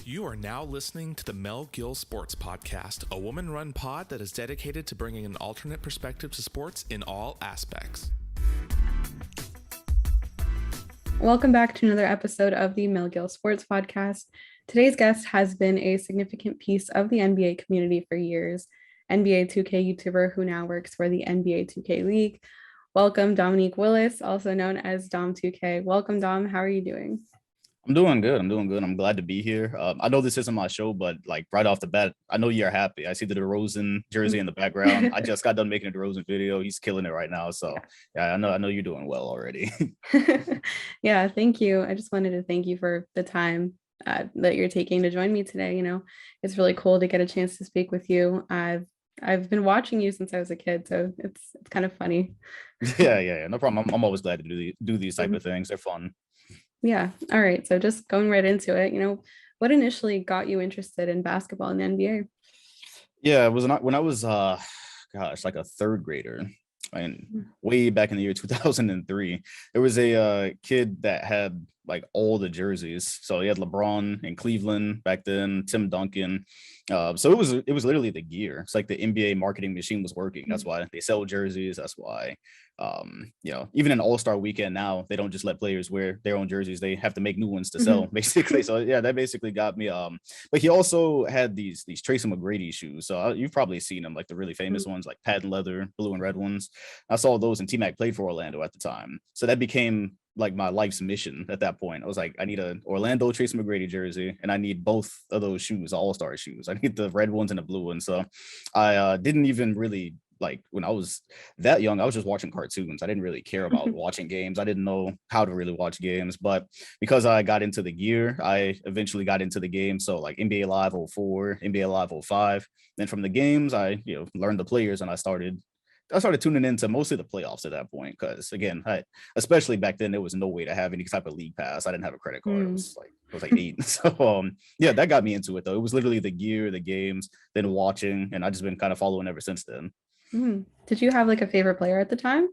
You are now listening to the Mel Gill Sports Podcast, a woman-run pod that is dedicated to bringing an alternate perspective to sports in all aspects. Welcome back to another episode of the Mel Gill Sports Podcast. Today's guest has been a significant piece of the NBA community for years, NBA 2K YouTuber who now works for the NBA 2K League. Welcome, Dominique Willis, also known as Dom2k. Welcome, Dom. How are you doing? I'm doing good. I'm glad to be here. I know this isn't my show, but like right off the bat, I know you're happy. I see the DeRozan jersey in the background. I just got done making a DeRozan video. He's killing it right now. So yeah, I know you're doing well already. Yeah, thank you. I just wanted to thank you for the time that you're taking to join me today. You know, it's really cool to get a chance to speak with you. I've been watching you since I was a kid, so it's kind of funny. Yeah. No problem. I'm always glad to do these type of things. They're fun. Yeah. All right. So just going right into it, what initially got you interested in basketball in the NBA? Yeah, it was not when I was like a third grader. And way back in the year 2003, there was a kid that had like all the jerseys. So he had LeBron in Cleveland back then, Tim Duncan. So it was literally the gear. It's like the NBA marketing machine was working. That's why they sell jerseys. That's why, even in All-Star weekend now, they don't just let players wear their own jerseys. They have to make new ones to sell, basically. So yeah, that basically got me. But he also had these Tracy McGrady shoes. So you've probably seen them, like the really famous ones, like patent leather, blue and red ones. I saw those, and T-Mac played for Orlando at the time. So that became like my life's mission at that point. I was like, I need an Orlando Tracy McGrady jersey, and I need both of those shoes, All-Star shoes. I need the red ones and the blue ones. So I didn't even really, like, when I was that young, I was just watching cartoons. I didn't really care about watching games. I didn't know how to really watch games, but because I got into the gear, I eventually got into the game. So like NBA Live 04, NBA Live 05. Then from the games, I learned the players, and I started tuning into mostly the playoffs at that point. Because again, especially back then, there was no way to have any type of league pass. I didn't have a credit card. It was like 8. So yeah, that got me into it though. It was literally the gear, the games, then watching, and I just been kind of following ever since then. Did you have like a favorite player at the time?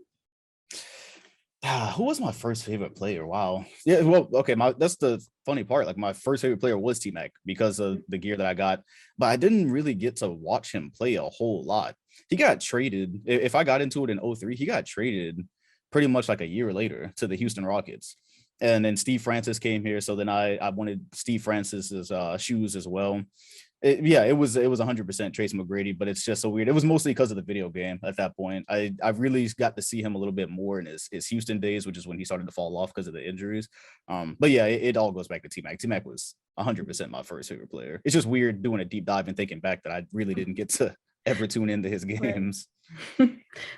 Who was my first favorite player? Wow. Yeah, well, okay, that's the funny part. Like my first favorite player was T-Mac because of the gear that I got, but I didn't really get to watch him play a whole lot. He got traded. If I got into it in 03, he got traded pretty much like a year later to the Houston Rockets. And then Steve Francis came here. So then I wanted Steve Francis's shoes as well. It was 100% Tracy McGrady, but it's just so weird. It was mostly because of the video game at that point. I really got to see him a little bit more in his Houston days, which is when he started to fall off because of the injuries. But yeah, it all goes back to T-Mac. T-Mac was 100% my first favorite player. It's just weird doing a deep dive and thinking back that I really didn't get to ever tune into his games.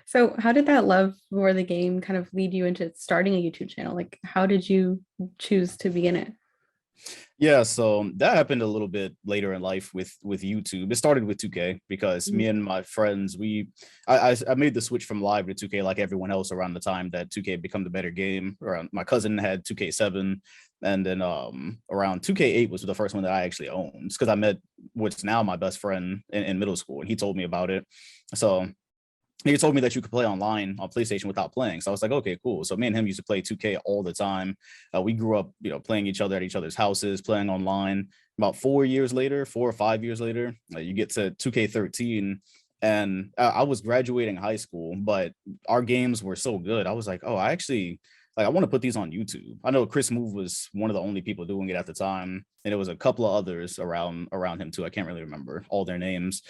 So how did that love for the game kind of lead you into starting a YouTube channel? Like, how did you choose to begin it? Yeah, so that happened a little bit later in life with YouTube. It started with 2K because me and my friends, I made the switch from live to 2K like everyone else around the time that 2K become the better game. Around my cousin had 2K7, and then around 2K8 was the first one that I actually owned because I met what's now my best friend in middle school, and he told me about it. So he told me that you could play online on PlayStation without playing. So I was like, okay, cool. So me and him used to play 2K all the time. We grew up, playing each other at each other's houses, playing online. About 4 or 5 years later, you get to 2K13. And I was graduating high school, but our games were so good. I was like, oh, I want to put these on YouTube. I know Chris Move was one of the only people doing it at the time. And it was a couple of others around him too. I can't really remember all their names.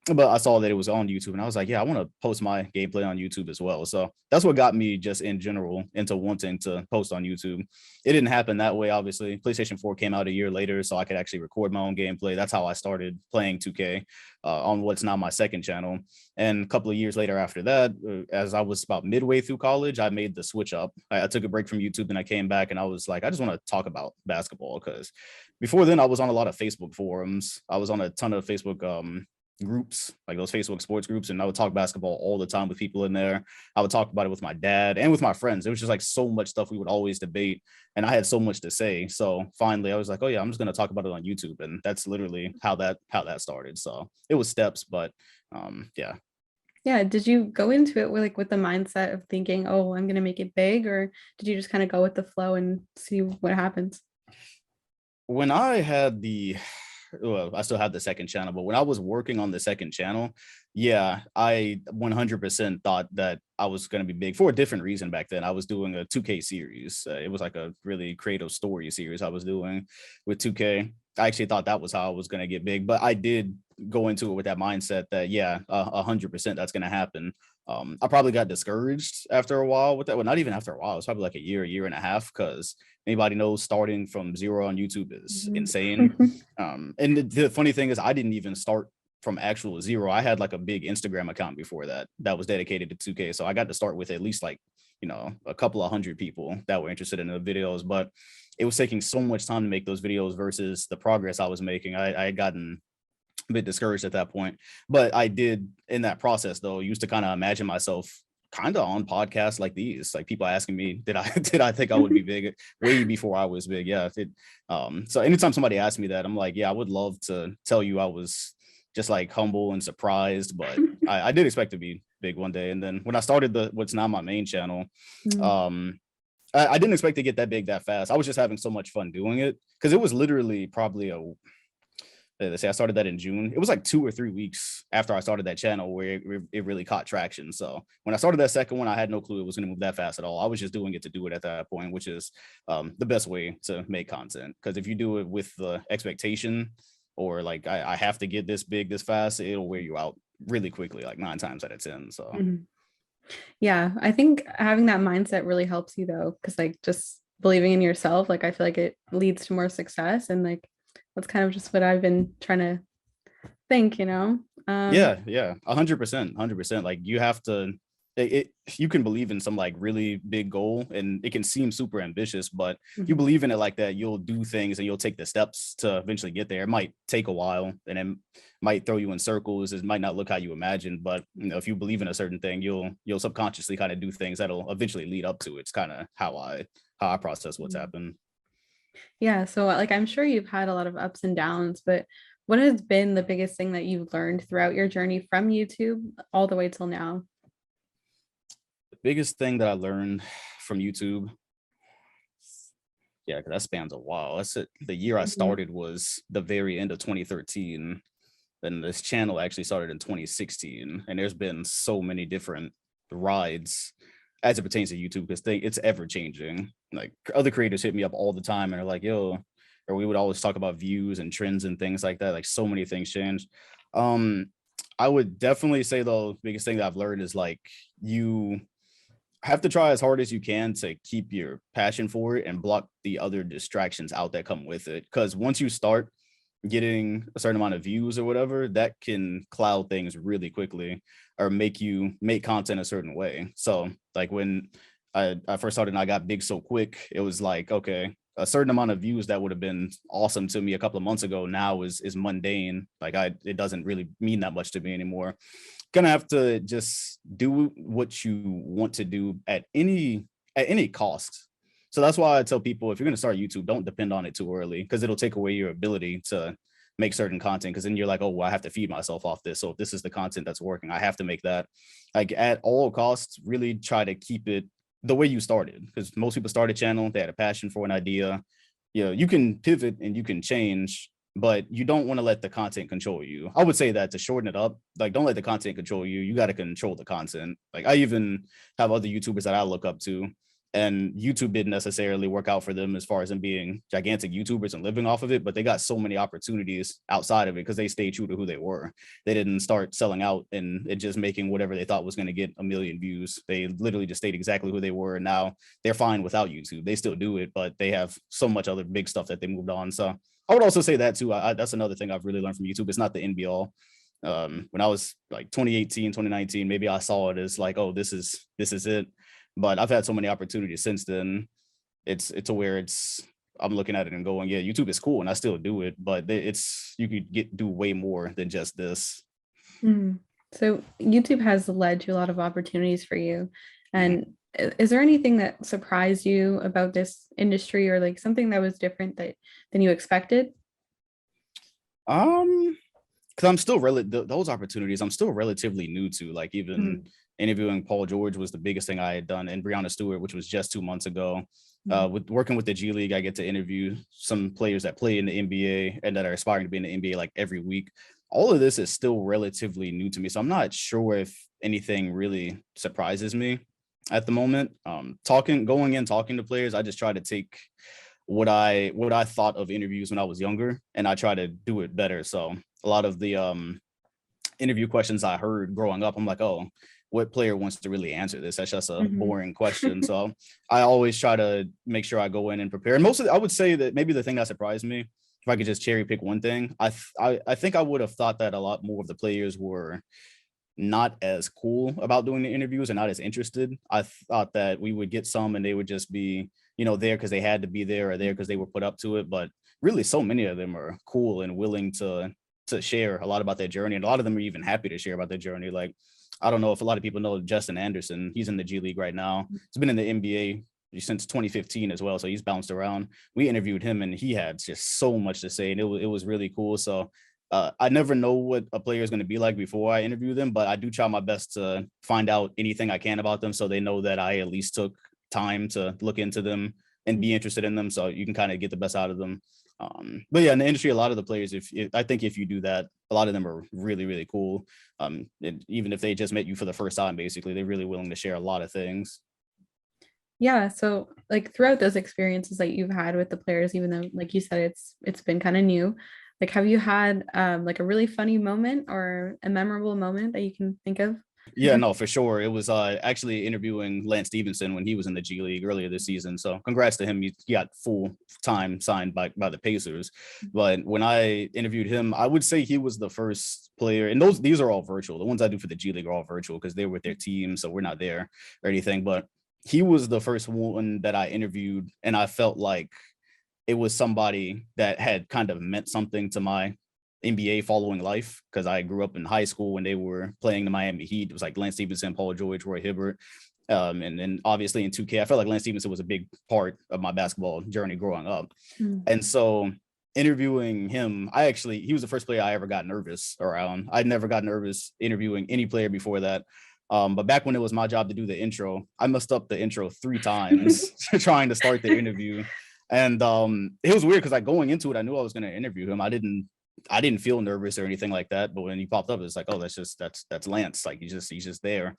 But I saw that it was on YouTube, and I was like, yeah, I want to post my gameplay on YouTube as well. So that's what got me just in general into wanting to post on YouTube. It didn't happen that way, obviously. PlayStation 4 came out a year later, so I could actually record my own gameplay. That's how I started playing 2K on what's now my second channel. And a couple of years later after that, as I was about midway through college, I made the switch up. I took a break from YouTube, and I came back, and I was like, I just want to talk about basketball because before then I was on a lot of Facebook forums. I was on a ton of Facebook groups, like those Facebook sports groups, and I would talk basketball all the time with people in there. I would talk about it with my dad and with my friends. It was just like so much stuff we would always debate, and I had so much to say. So finally I was like, oh yeah, I'm just going to talk about it on YouTube, and that's literally how that started. So it was steps, but Yeah, did you go into it with the mindset of thinking, oh, I'm going to make it big, or did you just kind of go with the flow and see what happens? when I had I still have the second channel, but when I was working on the second channel, yeah, I 100% thought that I was going to be big for a different reason back then. I was doing a 2K series. It was like a really creative story series I was doing with 2K. I actually thought that was how I was going to get big, but I did go into it with that mindset that, yeah, 100% that's going to happen. I probably got discouraged after a while with that. Well, not even after a while. It was probably like a year and a half, because anybody knows starting from zero on YouTube is insane. And the funny thing is, I didn't even start from actual zero. I had like a big Instagram account before that was dedicated to 2K. So I got to start with at least like, a couple of hundred people that were interested in the videos, but it was taking so much time to make those videos versus the progress I was making. I had gotten a bit discouraged at that point, but I did, in that process though, used to kind of imagine myself kind of on podcasts like these, like people asking me, did I think I would be big way before I was big? Yeah. So anytime somebody asked me that, I'm like, yeah, I would love to tell you I was just like humble and surprised, but I did expect to be big one day. And then when I started what's now my main channel, I didn't expect to get that big that fast. I was just having so much fun doing it, because it was literally probably they say I started that in June. It was like 2 or 3 weeks after I started that channel where it really caught traction. So when I started that second one, I had no clue it was going to move that fast at all. I was just doing it to do it at that point, which is the best way to make content. Because if you do it with the expectation, or like I have to get this big this fast, it'll wear you out really quickly, like 9 times out of 10. So yeah, I think having that mindset really helps you though, because like just believing in yourself, like I feel like it leads to more success, and like that's kind of just what I've been trying to think, yeah, 100%. Like you have to, you can believe in some like really big goal and it can seem super ambitious, but if you believe in it like that, you'll do things and you'll take the steps to eventually get there. It might take a while and it might throw you in circles. It might not look how you imagined, but if you believe in a certain thing, you'll subconsciously kind of do things that'll eventually lead up to it. It's kind of how I process what's happened. Yeah, so like I'm sure you've had a lot of ups and downs, but what has been the biggest thing that you've learned throughout your journey from YouTube all the way till now? The biggest thing that I learned from YouTube, yeah, because that spans a while. That's it. The year I started was the very end of 2013. Then this channel actually started in 2016, and there's been so many different rides as it pertains to YouTube, because it's ever changing. Like other creators hit me up all the time and are like, yo, or we would always talk about views and trends and things like that. Like so many things change. I would definitely say the biggest thing that I've learned is like you have to try as hard as you can to keep your passion for it and block the other distractions out that come with it. Because once you start getting a certain amount of views or whatever, that can cloud things really quickly or make you make content a certain way. So like when I first started and I got big so quick, it was like, okay, a certain amount of views that would have been awesome to me a couple of months ago now is mundane. Like it doesn't really mean that much to me anymore. Gonna have to just do what you want to do at any cost. So that's why I tell people, if you're going to start YouTube, don't depend on it too early, because it'll take away your ability to make certain content. Because then you're like, oh, well, I have to feed myself off this. So if this is the content that's working, I have to make that. Like at all costs, really try to keep it the way you started. Because most people start a channel, they had a passion for an idea. You can pivot and you can change, but you don't want to let the content control you. I would say that to shorten it up, like don't let the content control you. You got to control the content. Like I even have other YouTubers that I look up to, and YouTube didn't necessarily work out for them as far as them being gigantic YouTubers and living off of it, but they got so many opportunities outside of it because they stayed true to who they were. They didn't start selling out and it just making whatever they thought was going to get 1 million views. They literally just stayed exactly who they were. And now they're fine without YouTube. They still do it, but they have so much other big stuff that they moved on. So I would also say that too. That's another thing I've really learned from YouTube. It's not the end be all. When I was like 2018, 2019, maybe I saw it as like, oh, this is it. But I've had so many opportunities since then. It's to where I'm looking at it and going, yeah, YouTube is cool and I still do it, but you could do way more than just this. So YouTube has led to a lot of opportunities for you. And is there anything that surprised you about this industry, or like something that was different than you expected? Because I'm still those opportunities I'm still relatively new to. Like even interviewing Paul George was the biggest thing I had done, and Brianna Stewart, which was just 2 months ago. With working with the G League, I get to interview some players that play in the NBA and that are aspiring to be in the NBA like every week. All of this is still relatively new to me, so I'm not sure if anything really surprises me at the moment. Talking to players, I just try to take what I thought of interviews when I was younger, and I try to do it better. So a lot of the interview questions I heard growing up, I'm like, oh, what player wants to really answer this? That's just a boring question. So I always try to make sure I go in and prepare. And mostly, I would say that maybe the thing that surprised me, if I could just cherry pick one thing, I think I would have thought that a lot more of the players were not as cool about doing the interviews and not as interested. I thought that we would get some and they would just be, there because they had to be there or there because they were put up to it. But really, so many of them are cool and willing to share a lot about their journey. And a lot of them are even happy to share about their journey. Like, I don't know if a lot of people know Justin Anderson. He's in the G League right now. He's been in the NBA since 2015 as well. So he's bounced around. We interviewed him and he had just so much to say. And it was really cool. So I never know what a player is going to be like before I interview them, but I do try my best to find out anything I can about them so they know that I at least took time to look into them and be interested in them, so you can kind of get the best out of them. But yeah, in the industry, a lot of the players, I think if you do that, a lot of them are really, really cool. Even if they just met you for the first time, basically, they're really willing to share a lot of things. Yeah. So like throughout those experiences that you've had with the players, even though like you said, it's been kind of new, like have you had like a really funny moment or a memorable moment that you can think of? Yeah, no, for sure. It was actually interviewing Lance Stevenson when he was in the G League earlier this season. So congrats to him. He got full time signed by the Pacers. But when I interviewed him, I would say he was the first player. And these are all virtual. The ones I do for the G League are all virtual because they're with their team. So we're not there or anything. But he was the first one that I interviewed. And I felt like it was somebody that had kind of meant something to my NBA following life, because I grew up in high school when they were playing the Miami Heat. It was like Lance Stevenson, Paul George, Roy Hibbert. And then obviously in 2K, I felt like Lance Stevenson was a big part of my basketball journey growing up. And so interviewing him, he was the first player I ever got nervous around. I'd never got nervous interviewing any player before that. But back when it was my job to do the intro, I messed up the intro 3 times trying to start the interview. And it was weird because going into it, I knew I was going to interview him. I didn't feel nervous or anything like that. But when he popped up, it's like, oh, that's Lance. Like he's just there.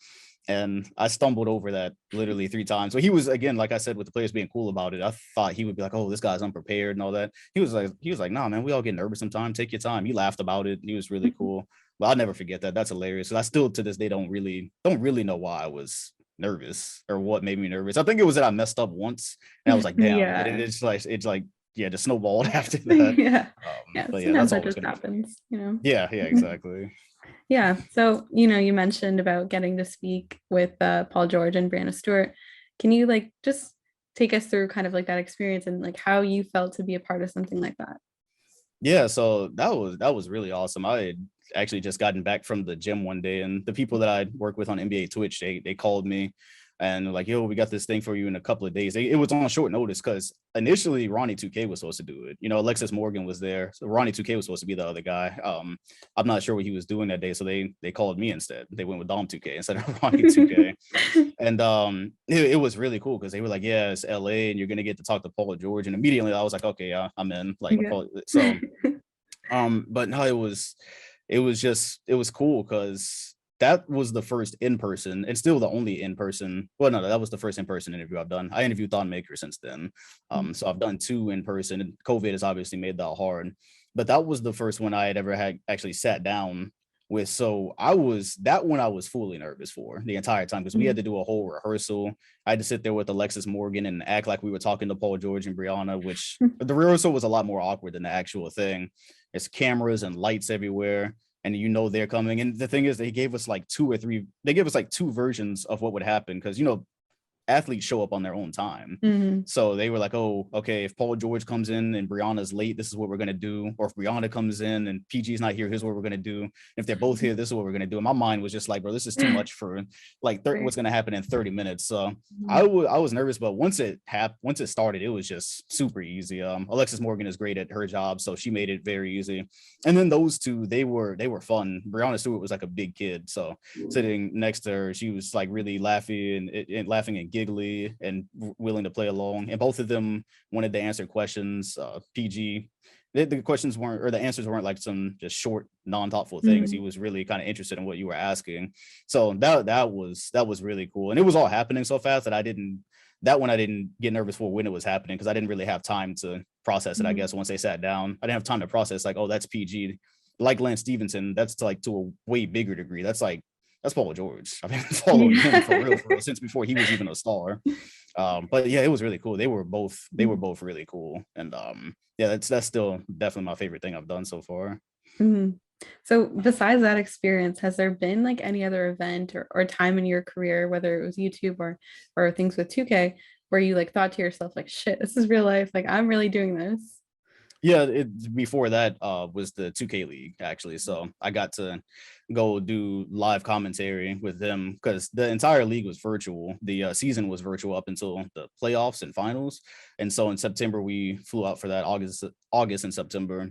And I stumbled over that literally 3 times. So he was, again, like I said, with the players being cool about it, I thought he would be like, oh, this guy's unprepared and all that. He was like, nah, man, we all get nervous sometimes. Take your time. He laughed about it. He was really cool. But I'll never forget that. That's hilarious. So I still to this day don't really know why I was nervous or what made me nervous. I think it was that I messed up once and I was like, damn. Yeah. And it's like yeah, just snowballed after that. Yeah. But yeah, sometimes that's that just happens, Yeah, exactly. Yeah. So, you mentioned about getting to speak with Paul George and Brianna Stewart. Can you like just take us through kind of like that experience and like how you felt to be a part of something like that? Yeah, so that was really awesome. I had actually just gotten back from the gym one day, and the people that I work with on NBA Twitch, they called me and like, yo, we got this thing for you in a couple of days. It was on short notice because initially Ronnie2k was supposed to do it. Alexis Morgan was there. So Ronnie2k was supposed to be the other guy. I'm not sure what he was doing that day. So they called me instead. They went with Dom2k instead of Ronnie2k. And it was really cool because they were like, yeah, it's LA and you're going to get to talk to Paul George. And immediately I was like, okay, I'm in. Like, yeah. So, but no, it was cool because that was the first in-person and still the only in-person. Well, no, that was the first in-person interview I've done. I interviewed Thon Maker since then. So I've done 2 in person, and COVID has obviously made that hard, but that was the first one I had ever actually sat down with. So I was fully nervous for the entire time because we had to do a whole rehearsal. I had to sit there with Alexis Morgan and act like we were talking to Paul George and Brianna, which the rehearsal was a lot more awkward than the actual thing. It's cameras and lights everywhere. And they're coming. And the thing is, they gave us like 2 versions of what would happen because athletes show up on their own time. So they were like, oh, okay, if Paul George comes in and Brianna's late, this is what we're going to do. Or if Brianna comes in and PG's not here, here's what we're going to do. If they're both here, this is what we're going to do. And my mind was just like, bro, this is too much for like what's going to happen in 30 minutes. So I was nervous, but once it started, it was just super easy. Alexis Morgan is great at her job, so she made it very easy. And then those 2, they were fun. Brianna Stewart was like a big kid. So sitting next to her, she was like really laughing and giggly and willing to play along. And both of them wanted to answer questions. PG, the questions weren't, or the answers weren't like some just short, non-thoughtful things. He was really kind of interested in what you were asking. So that was really cool. And it was all happening so fast that I didn't get nervous for when it was happening, because I didn't really have time to process it. I guess once they sat down, I didn't have time to process like, oh, that's PG. Like Lance Stevenson, that's to a way bigger degree. That's Paul George. I've been following him for real since before he was even a star. But yeah, it was really cool. They were both really cool. And yeah, that's still definitely my favorite thing I've done so far. So besides that experience, has there been like any other event or time in your career, whether it was YouTube or things with 2K, where you like thought to yourself like, shit, this is real life, like I'm really doing this? Yeah, before that was the 2K League, actually. So I got to go do live commentary with them, because the entire league was virtual. The season was virtual up until the playoffs and finals. And so in September, we flew out for that, August and September.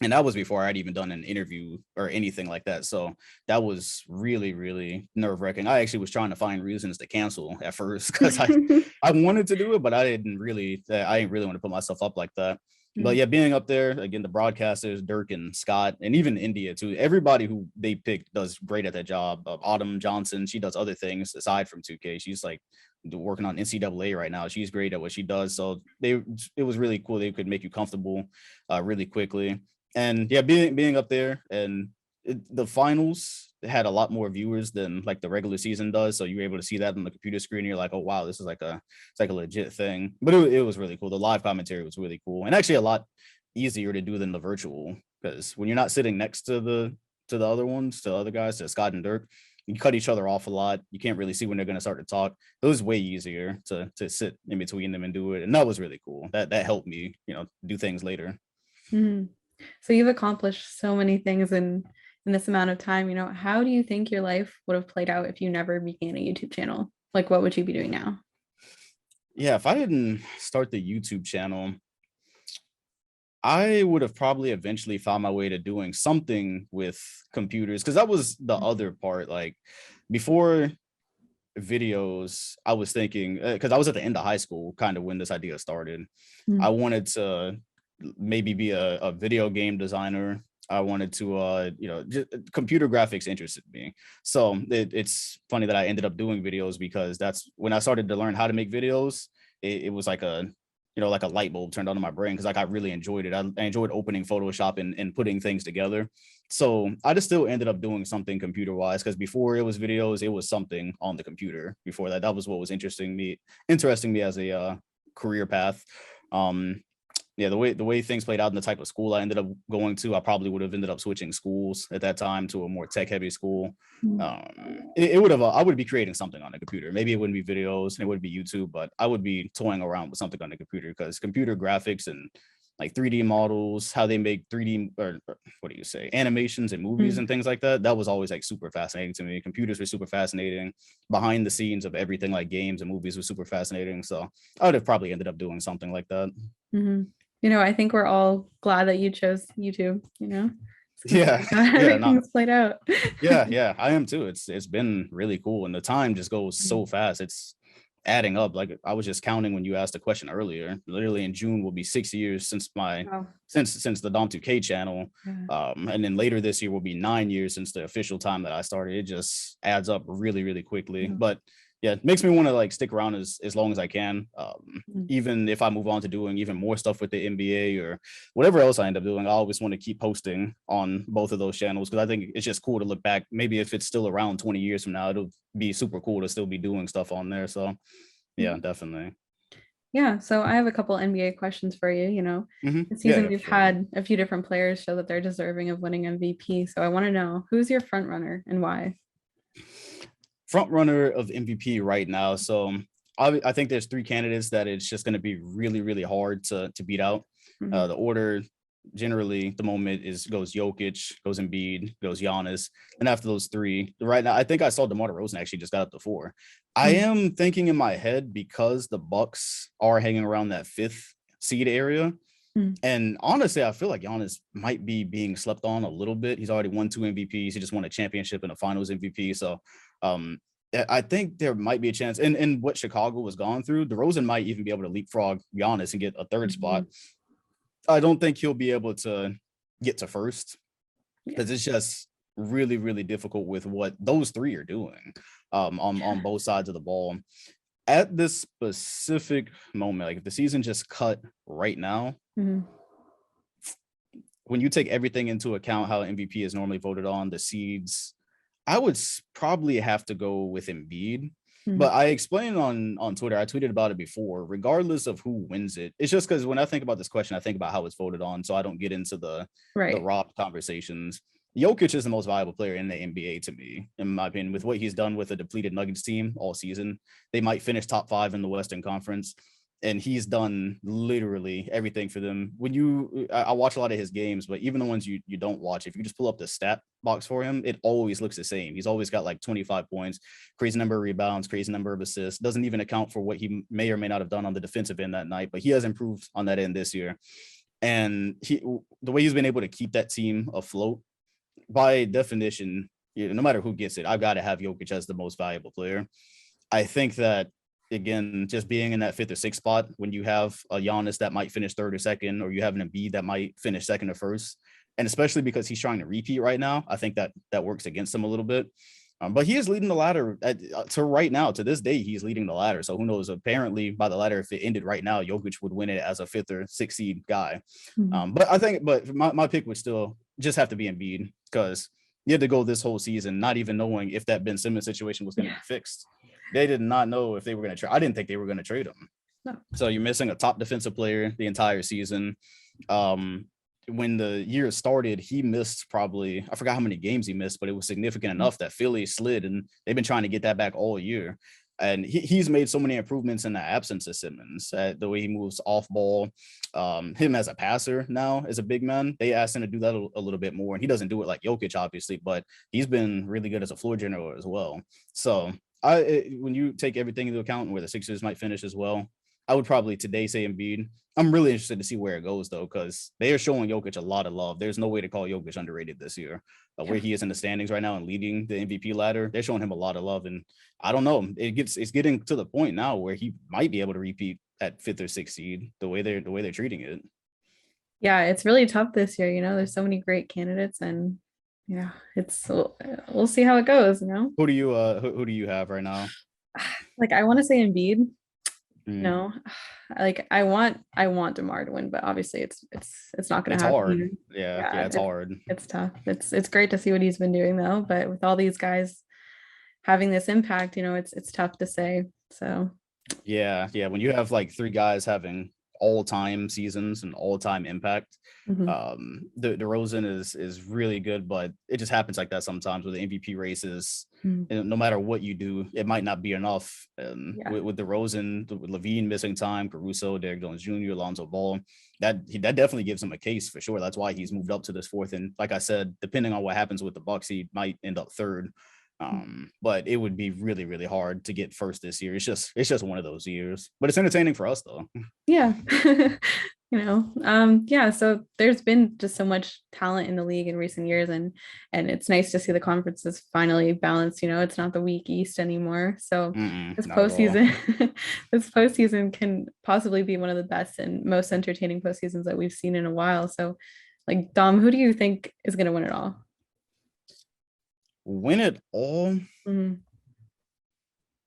And that was before I'd even done an interview or anything like that. So that was really, really nerve-wracking. I actually was trying to find reasons to cancel at first, because I wanted to do it, but I didn't really want to put myself up like that. But yeah, being up there, again, the broadcasters, Dirk and Scott, and even India too, everybody who they picked does great at that job. Autumn Johnson, she does other things aside from 2K. She's like working on NCAA right now. She's great at what she does. So it was really cool. They could make you comfortable really quickly. And yeah, being up there, and the finals had a lot more viewers than like the regular season does. So you were able to see that on the computer screen. You're like, oh wow, this is it's like a legit thing. But it was really cool. The live commentary was really cool, and actually a lot easier to do than the virtual, because when you're not sitting next to the other guys, to Scott and Dirk, you cut each other off a lot. You can't really see when they're going to start to talk. It was way easier to sit in between them and do it, and that was really cool. That helped me, do things later. So you've accomplished so many things in this amount of time. How do you think your life would have played out if you never began a YouTube channel? Like, what would you be doing now? Yeah, if I didn't start the YouTube channel, I would have probably eventually found my way to doing something with computers, because that was the other part. Like, before videos, I was thinking, because I was at the end of high school kind of when this idea started. I wanted to maybe be a video game designer. I wanted to, just computer graphics interested me. So it's funny that I ended up doing videos, because that's when I started to learn how to make videos. It was like a light bulb turned on in my brain, because like I really enjoyed it. I enjoyed opening Photoshop and putting things together. So I just still ended up doing something computer wise, because before it was videos, it was something on the computer. Before that was what was interesting me as a career path. Yeah, the way things played out in the type of school I ended up going to, I probably would have ended up switching schools at that time to a more tech heavy school. I would be creating something on the computer. Maybe it wouldn't be videos and it would be YouTube, but I would be toying around with something on the computer, because computer graphics and like 3D models, how they make 3D or what do you say, animations and movies and things like that. That was always like super fascinating to me. Computers were super fascinating. Behind the scenes of everything like games and movies was super fascinating. So I would have probably ended up doing something like that. I think we're all glad that you chose YouTube, Yeah. Everything's played out. yeah, I am too. It's been really cool, and the time just goes so fast. It's adding up. Like, I was just counting when you asked the question earlier. Literally in June will be 6 years since since the Dom2k channel. And then later this year will be 9 years since the official time that I started. It just adds up really, really quickly. But yeah, it makes me want to like stick around as long as I can. Even if I move on to doing even more stuff with the NBA or whatever else I end up doing, I always want to keep posting on both of those channels, because I think it's just cool to look back. Maybe if it's still around 20 years from now, it'll be super cool to still be doing stuff on there. So yeah, definitely. Yeah, so I have a couple NBA questions for you. This season we've had a few different players show that they're deserving of winning MVP. So I want to know, who's your front runner and why? Front runner of MVP right now. So I think there's 3 candidates that it's just going to be really, really hard to beat out. The order generally at the moment goes Jokic, goes Embiid, goes Giannis. And after those 3, right now, I think I saw DeMar DeRozan actually just got up to 4. I am thinking in my head, because the Bucks are hanging around that 5th seed area. And honestly, I feel like Giannis might be being slept on a little bit. He's already won 2 MVPs. He just won a championship and a finals MVP. So I think there might be a chance in what Chicago was going through. DeRozan might even be able to leapfrog Giannis and get a third spot. I don't think he'll be able to get to first because it's just really, really difficult with what those three are doing on both sides of the ball. At this specific moment, like if the season just cut right now, when you take everything into account, how MVP is normally voted on, the seeds, I would probably have to go with Embiid. But I explained on Twitter, I tweeted about it before, regardless of who wins it. It's just because when I think about this question, I think about how it's voted on, so I don't get into the robbed conversations. Jokic is the most valuable player in the NBA to me, in my opinion, with what he's done with a depleted Nuggets team all season. They might finish top 5 in the Western Conference, and he's done literally everything for them. When I watch a lot of his games, but even the ones you don't watch, if you just pull up the stat box for him, it always looks the same. He's always got like 25 points, crazy number of rebounds, crazy number of assists. Doesn't even account for what he may or may not have done on the defensive end that night, but he has improved on that end this year. And the way he's been able to keep that team afloat, by definition, no matter who gets it, I've got to have Jokic as the most valuable player. I think that, again, just being in that 5th or 6th spot when you have a Giannis that might finish 3rd or 2nd, or you have an Embiid that might finish 2nd or 1st, and especially because he's trying to repeat right now, I think that works against him a little bit. But he is leading the ladder to right now. To this day, he's leading the ladder. So who knows? Apparently, by the ladder, if it ended right now, Jokic would win it as a 5th or 6th seed guy. But my pick would still just have to be Embiid, because you had to go this whole season not even knowing if that Ben Simmons situation was going to be fixed. They did not know if they were going to trade. I didn't think they were going to trade him. No. So you're missing a top defensive player the entire season. When the year started, he missed probably, I forgot how many games he missed, but it was significant enough that Philly slid, and they've been trying to get that back all year. And he's made so many improvements in the absence of Simmons, the way he moves off ball. Him as a passer now, as a big man, they asked him to do that a little bit more. And he doesn't do it like Jokic, obviously, but he's been really good as a floor general as well. So when you take everything into account, where the Sixers might finish as well, I would probably today say Embiid. I'm really interested to see where it goes, though, because they are showing Jokic a lot of love. There's no way to call Jokic underrated this year. Where he is in the standings right now and leading the MVP ladder, they're showing him a lot of love. And I don't know, it's getting to the point now where he might be able to repeat at 5th or 6th seed the way they're treating it. Yeah, it's really tough this year. There's so many great candidates, and we'll see how it goes. Who do you have right now? Like, I want to say Embiid. No, like I want DeMar to win, but obviously it's not going to happen. Hard. Yeah, it's hard. It's tough. It's great to see what he's been doing though, but with all these guys having this impact, it's tough to say. So yeah, when you have like 3 guys having all-time seasons and all-time impact, the DeRozan is really good, but it just happens like that sometimes with the MVP races. No matter what you do, it might not be enough. With DeRozan, with Levine missing time, Caruso, Derrick Jones Jr., Lonzo Ball, that definitely gives him a case for sure. That's why he's moved up to this 4th. And like I said, depending on what happens with the Bucks, he might end up 3rd. But it would be really, really hard to get 1st this year. It's just one of those years, but it's entertaining for us though. Yeah. So there's been just so much talent in the league in recent years, and it's nice to see the conferences finally balanced. It's not the weak East anymore. So this postseason can possibly be one of the best and most entertaining postseasons that we've seen in a while. So, like, Dom, who do you think is going to win it all? Win it all?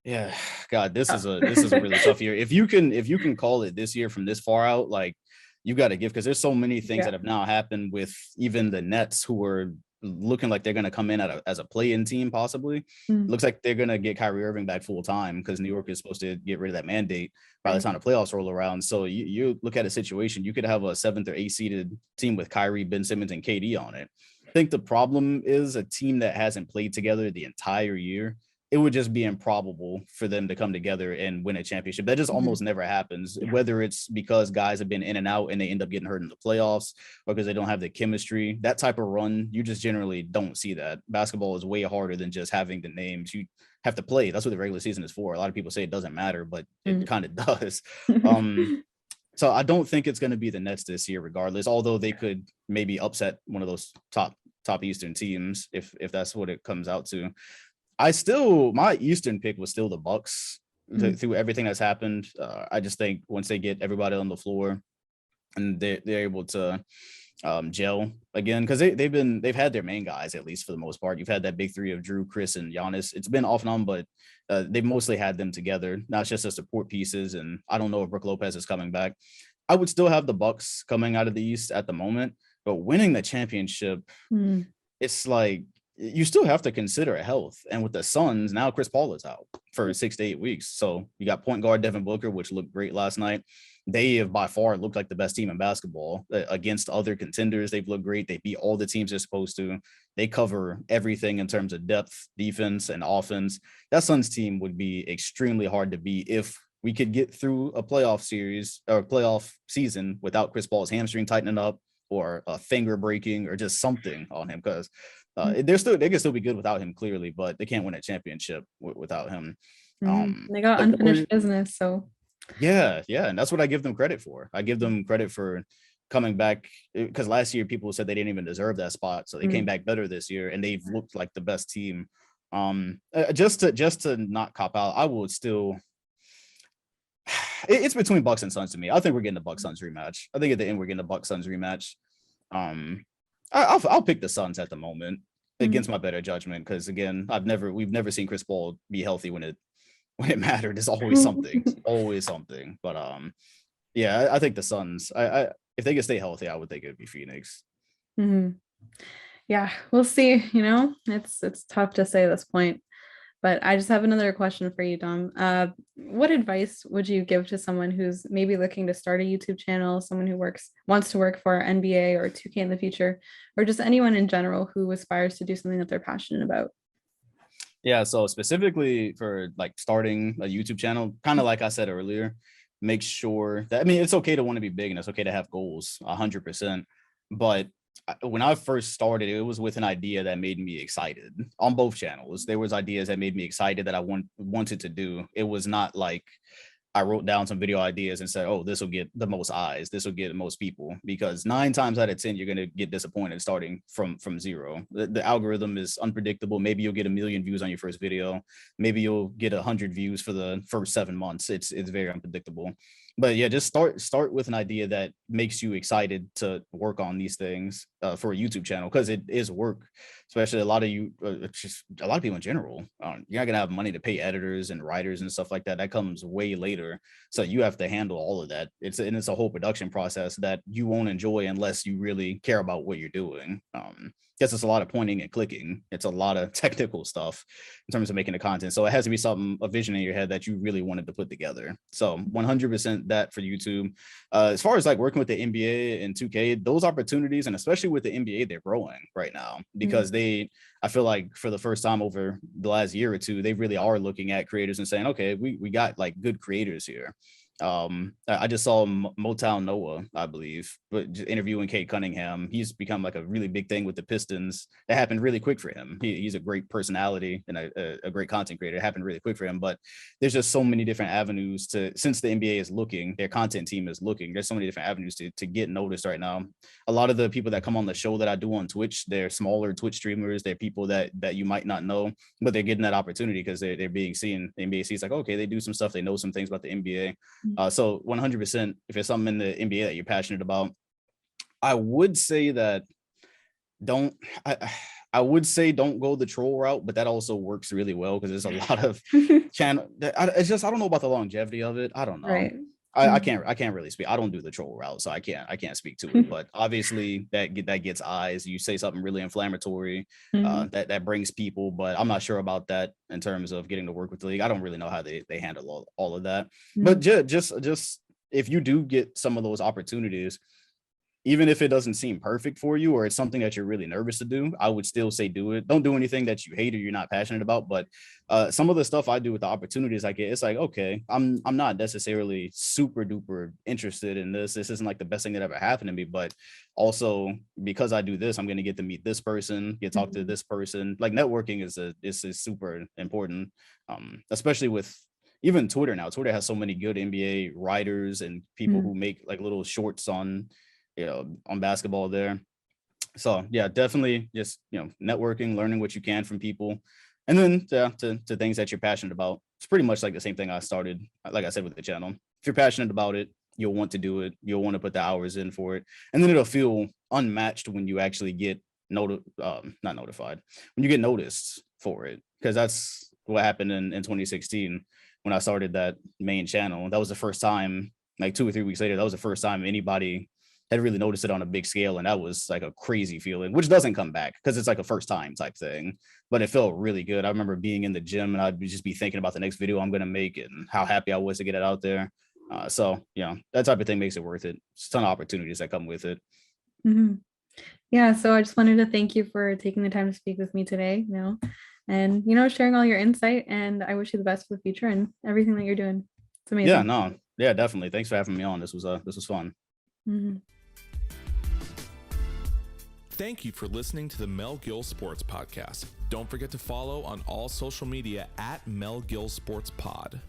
Yeah, God, this is a really tough year. If you can call it this year from this far out, like, you got to give, because there's so many things that have now happened with even the Nets, who are looking like they're going to come in as a play-in team possibly. Looks like they're going to get Kyrie Irving back full time, because New York is supposed to get rid of that mandate by the time the playoffs roll around. So you look at a situation, you could have a 7th or 8th seeded team with Kyrie, Ben Simmons, and KD on it. I think the problem is a team that hasn't played together the entire year. It would just be improbable for them to come together and win a championship. That just almost never happens, whether it's because guys have been in and out and they end up getting hurt in the playoffs, or because they don't have the chemistry. That type of run, you just generally don't see that. Basketball is way harder than just having the names. You have to play. That's what the regular season is for. A lot of people say it doesn't matter, but it kind of does. So I don't think it's going to be the Nets this year, regardless, although they could maybe upset one of those top Eastern teams if that's what it comes out to. my Eastern pick was still the Bucks through everything that's happened. I just think once they get everybody on the floor and they're able to gel again, because they've had their main guys, at least for the most part. You've had that big three of Drew, Chris, and Giannis. It's been off and on, but they've mostly had them together. Now it's just as support pieces, and I don't know if Brook Lopez is coming back. I would still have the Bucks coming out of the East at the moment, but winning the championship, it's like you still have to consider health. And with the Suns, now Chris Paul is out for 6 to 8 weeks. So you got point guard Devin Booker, which looked great last night. They have by far looked like the best team in basketball against other contenders. They've looked great. They beat all the teams they're supposed to. They cover everything in terms of depth, defense, and offense. That Suns team would be extremely hard to beat if we could get through a playoff series or playoff season without Chris Paul's hamstring tightening up or a finger breaking or just something on him, because they can still be good without him, clearly, but they can't win a championship without him. They got unfinished business, so yeah, and that's what I give them credit for. I give them credit for coming back, because last year people said they didn't even deserve that spot, so they came back better this year, and they've looked like the best team. Just to not cop out, I would still. It's between Bucks and Suns to me. I think we're getting the Bucks Suns rematch. I think at the end we're getting the Bucks Suns rematch. I'll pick the Suns at the moment against my better judgment, because again, we've never seen Chris Paul be healthy when it mattered. There's always something. But yeah, I think the Suns. If they could stay healthy, I would think it would be Phoenix. Yeah, we'll see. It's tough to say at this point. But I just have another question for you, Dom. What advice would you give to someone who's maybe looking to start a YouTube channel, someone who wants to work for NBA or 2K in the future, or just anyone in general who aspires to do something that they're passionate about? Yeah, so specifically for like starting a YouTube channel, kind of like I said earlier, make sure that, it's okay to want to be big and it's okay to have goals 100%. But when I first started, it was with an idea that made me excited on both channels. There was ideas that made me excited that I wanted to do. It was not like I wrote down some video ideas and said, oh, this will get the most eyes, this will get the most people, because 9 times out of 10, you're going to get disappointed starting from zero. The algorithm is unpredictable. Maybe you'll get 1 million views on your first video. Maybe you'll get 100 views for the first 7 months. It's very unpredictable. But yeah, just start with an idea that makes you excited to work on these things for a YouTube channel, because it is work, especially a lot of people in general. You're not gonna have money to pay editors and writers and stuff like that. That comes way later, so you have to handle all of that. It's a whole production process that you won't enjoy unless you really care about what you're doing. Guess it's a lot of pointing and clicking. It's a lot of technical stuff in terms of making the content. So it has to be a vision in your head that you really wanted to put together. So 100% that for YouTube. As far as like working with the NBA and 2K, those opportunities, and especially with the NBA, they're growing right now, because I feel like for the first time over the last year or two, they really are looking at creators and saying, okay, we got like good creators here. I just saw Motown Noah, I believe, but just interviewing Kate Cunningham. He's become like a really big thing with the Pistons. That happened really quick for him. He's a great personality and a great content creator. It happened really quick for him, but there's just so many different avenues since the NBA is looking, their content team is looking, there's so many different avenues to get noticed right now. A lot of the people that come on the show that I do on Twitch, they're smaller Twitch streamers. They're people that you might not know, but they're getting that opportunity because they're being seen. The NBA sees like, okay, they do some stuff. They know some things about the NBA. So 100%, if it's something in the NBA that you're passionate about, I would say that don't go the troll route, but that also works really well because there's a lot of channel. It's just, I don't know about the longevity of it. I don't know. Right. I can't really speak. I don't do the troll route, so I can't speak to it. But obviously that gets eyes. You say something really inflammatory, that brings people. But I'm not sure about that in terms of getting to work with the league. I don't really know how they handle all of that. But just if you do get some of those opportunities, even if it doesn't seem perfect for you or it's something that you're really nervous to do, I would still say do it. Don't do anything that you hate or you're not passionate about. But some of the stuff I do with the opportunities I get, it's like, okay, I'm not necessarily super duper interested in this. This isn't like the best thing that ever happened to me. But also because I do this, I'm going to get to meet this person, get to talk to this person. Like networking is super important, especially with even Twitter now. Twitter has so many good NBA writers and people who make like little shorts on basketball there. So yeah, definitely just networking, learning what you can from people, And then to things that you're passionate about. It's pretty much like the same thing I started, like I said, with the channel. If you're passionate about it, you'll want to do it. You'll want to put the hours in for it. And then it'll feel unmatched when you actually get not notified, when you get noticed for it. Because that's what happened in 2016 when I started that main channel. That was the first time, like 2 or 3 weeks later, that was the first time anybody had really noticed it on a big scale. And that was like a crazy feeling, which doesn't come back because it's like a first time type thing. But it felt really good. I remember being in the gym and I'd just be thinking about the next video I'm going to make and how happy I was to get it out there. So, that type of thing makes it worth it. It's a ton of opportunities that come with it. Mm-hmm. Yeah. So I just wanted to thank you for taking the time to speak with me today, and, sharing all your insight. And I wish you the best for the future and everything that you're doing. It's amazing. Yeah, no. Yeah, definitely. Thanks for having me on. This was fun. Mm-hmm. Thank you for listening to the Mel Gill Sports Podcast. Don't forget to follow on all social media at Mel Gill Sports Pod.